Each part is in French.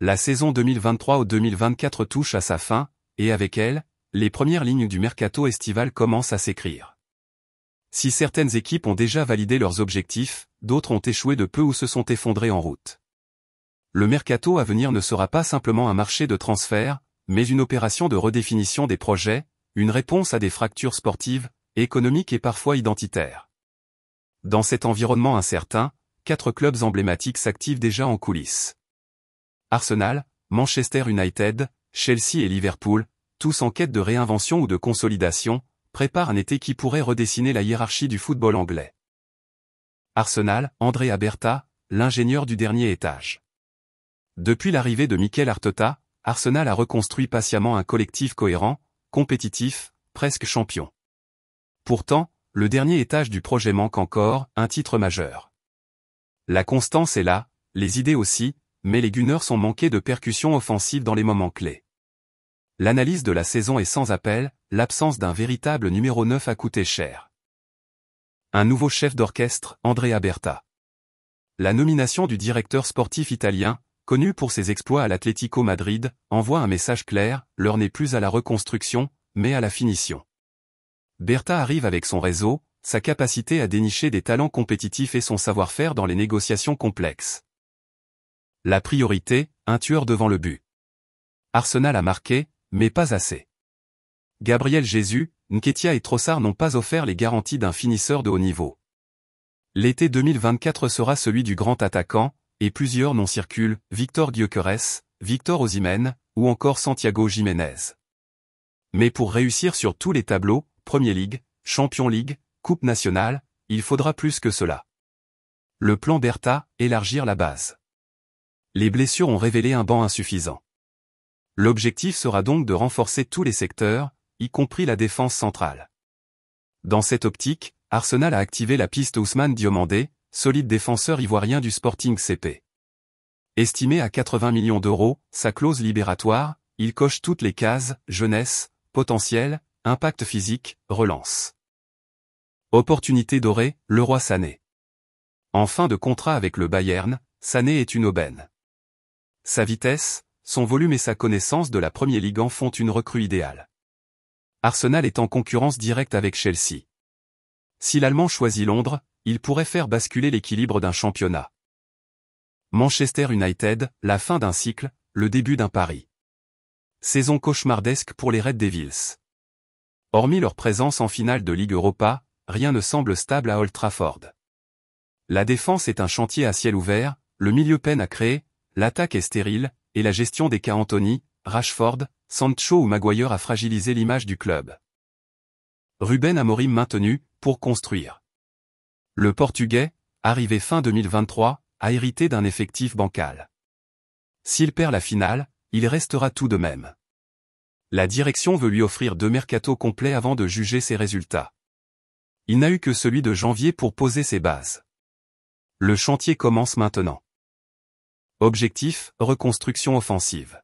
La saison 2023-2024 touche à sa fin, et avec elle, les premières lignes du mercato estival commencent à s'écrire. Si certaines équipes ont déjà validé leurs objectifs, d'autres ont échoué de peu ou se sont effondrées en route. Le mercato à venir ne sera pas simplement un marché de transfert, mais une opération de redéfinition des projets, une réponse à des fractures sportives, économiques et parfois identitaires. Dans cet environnement incertain, 4 clubs emblématiques s'activent déjà en coulisses. Arsenal, Manchester United, Chelsea et Liverpool, tous en quête de réinvention ou de consolidation, préparent un été qui pourrait redessiner la hiérarchie du football anglais. Arsenal, Andrea Berta, l'ingénieur du dernier étage. Depuis l'arrivée de Mikel Arteta, Arsenal a reconstruit patiemment un collectif cohérent, compétitif, presque champion. Pourtant, le dernier étage du projet manque encore, un titre majeur. La constance est là, les idées aussi, mais les Gunners ont manqué de percussions offensives dans les moments clés. L'analyse de la saison est sans appel, l'absence d'un véritable numéro 9 a coûté cher. Un nouveau chef d'orchestre, Andrea Berta. La nomination du directeur sportif italien, connu pour ses exploits à l'Atlético Madrid, envoie un message clair, l'heure n'est plus à la reconstruction, mais à la finition. Berta arrive avec son réseau, sa capacité à dénicher des talents compétitifs et son savoir-faire dans les négociations complexes. La priorité, un tueur devant le but. Arsenal a marqué, mais pas assez. Gabriel Jesus, Nketiah et Trossard n'ont pas offert les garanties d'un finisseur de haut niveau. L'été 2024 sera celui du grand attaquant, et plusieurs noms circulent, Victor Gyökeres, Victor Osimhen, ou encore Santiago Jiménez. Mais pour réussir sur tous les tableaux, Premier League, Champions League, Coupe nationale, il faudra plus que cela. Le plan Berta, élargir la base. Les blessures ont révélé un banc insuffisant. L'objectif sera donc de renforcer tous les secteurs, y compris la défense centrale. Dans cette optique, Arsenal a activé la piste Ousmane Diomandé, solide défenseur ivoirien du Sporting CP. Estimé à 80 millions d'euros, sa clause libératoire, il coche toutes les cases, jeunesse, potentiel, impact physique, relance. Opportunité dorée, Leroy Sané. En fin de contrat avec le Bayern, Sané est une aubaine. Sa vitesse, son volume et sa connaissance de la Premier League en font une recrue idéale. Arsenal est en concurrence directe avec Chelsea. Si l'Allemand choisit Londres, il pourrait faire basculer l'équilibre d'un championnat. Manchester United, la fin d'un cycle, le début d'un pari. Saison cauchemardesque pour les Red Devils. Hormis leur présence en finale de Ligue Europa, rien ne semble stable à Old Trafford. La défense est un chantier à ciel ouvert, le milieu peine à créer, l'attaque est stérile, et la gestion des cas Anthony, Rashford, Sancho ou Maguire a fragilisé l'image du club. Ruben Amorim maintenu, pour construire. Le Portugais, arrivé fin 2023, a hérité d'un effectif bancal. S'il perd la finale, il restera tout de même. La direction veut lui offrir 2 mercatos complets avant de juger ses résultats. Il n'a eu que celui de janvier pour poser ses bases. Le chantier commence maintenant. Objectif, reconstruction offensive.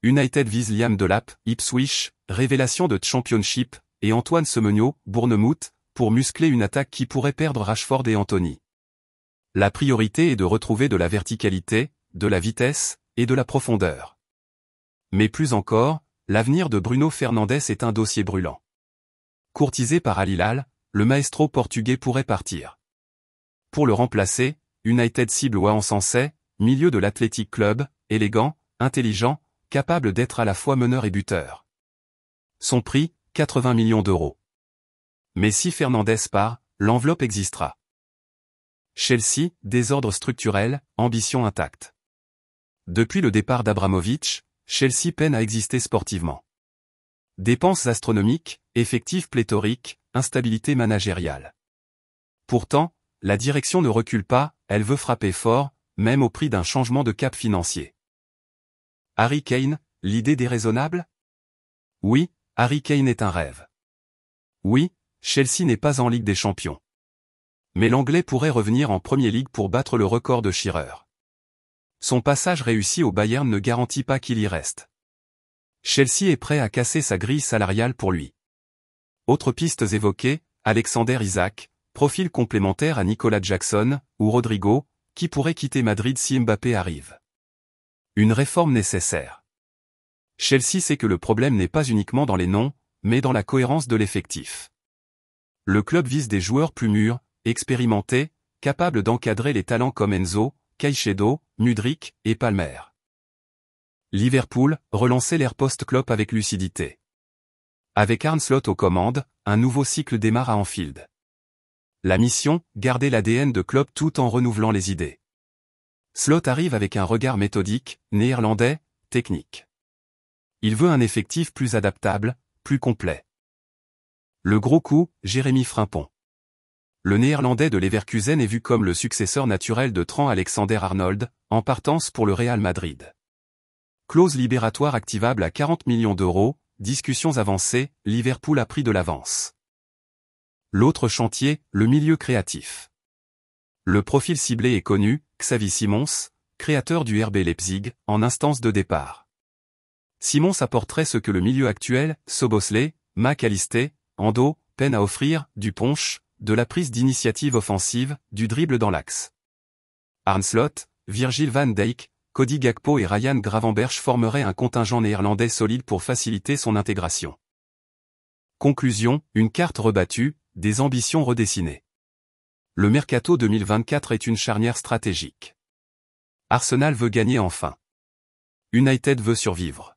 United vise Liam Delap, Ipswich, révélation de Championship, et Antoine Semenyo, Bournemouth, pour muscler une attaque qui pourrait perdre Rashford et Anthony. La priorité est de retrouver de la verticalité, de la vitesse, et de la profondeur. Mais plus encore, l'avenir de Bruno Fernandes est un dossier brûlant. Courtisé par Al Hilal, le maestro portugais pourrait partir. Pour le remplacer, United cible Wa Encensé, milieu de l'Athletic Club, élégant, intelligent, capable d'être à la fois meneur et buteur. Son prix, 80 millions d'euros. Mais si Fernandes part, l'enveloppe existera. Chelsea, désordre structurel, ambition intacte. Depuis le départ d'Abramovich, Chelsea peine à exister sportivement. Dépenses astronomiques, effectifs pléthoriques, instabilité managériale. Pourtant, la direction ne recule pas, elle veut frapper fort, même au prix d'un changement de cap financier. Harry Kane, l'idée déraisonnable ? Oui, Harry Kane est un rêve. Oui, Chelsea n'est pas en Ligue des Champions. Mais l'Anglais pourrait revenir en Premier League pour battre le record de Shearer. Son passage réussi au Bayern ne garantit pas qu'il y reste. Chelsea est prêt à casser sa grille salariale pour lui. Autres pistes évoquées, Alexander Isak, profil complémentaire à Nicolas Jackson, ou Rodrigo, qui pourrait quitter Madrid si Mbappé arrive. Une réforme nécessaire. Chelsea sait que le problème n'est pas uniquement dans les noms, mais dans la cohérence de l'effectif. Le club vise des joueurs plus mûrs, expérimentés, capables d'encadrer les talents comme Enzo, Caicedo, Mudryk et Palmer. Liverpool, relancer l'ère post-Klopp avec lucidité. Avec Arne Slot aux commandes, un nouveau cycle démarre à Anfield. La mission, garder l'ADN de Klopp tout en renouvelant les idées. Slot arrive avec un regard méthodique, néerlandais, technique. Il veut un effectif plus adaptable, plus complet. Le gros coup, Jérémy Frimpong. Le néerlandais de Leverkusen est vu comme le successeur naturel de Trent Alexander-Arnold, en partance pour le Real Madrid. Clause libératoire activable à 40 millions d'euros, discussions avancées, Liverpool a pris de l'avance. L'autre chantier, le milieu créatif. Le profil ciblé est connu, Xavi Simons, créateur du RB Leipzig, en instance de départ. Simons apporterait ce que le milieu actuel, Szoboszlai, McAllister, Endo, peine à offrir, du punch, de la prise d'initiative offensive, du dribble dans l'axe. Arne Slot, Virgil van Dijk, Cody Gakpo et Ryan Gravenberch formeraient un contingent néerlandais solide pour faciliter son intégration. Conclusion, une carte rebattue, des ambitions redessinées. Le mercato 2024 est une charnière stratégique. Arsenal veut gagner enfin. United veut survivre.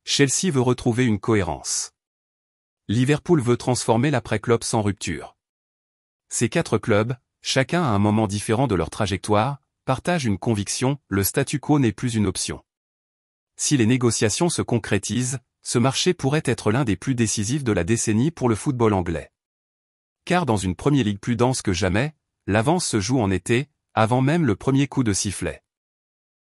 Chelsea veut retrouver une cohérence. Liverpool veut transformer l'après-Klopp sans rupture. Ces 4 clubs, chacun à un moment différent de leur trajectoire, partagent une conviction, le statu quo n'est plus une option. Si les négociations se concrétisent, ce marché pourrait être l'un des plus décisifs de la décennie pour le football anglais. Car dans une Premier League plus dense que jamais, l'avance se joue en été, avant même le premier coup de sifflet.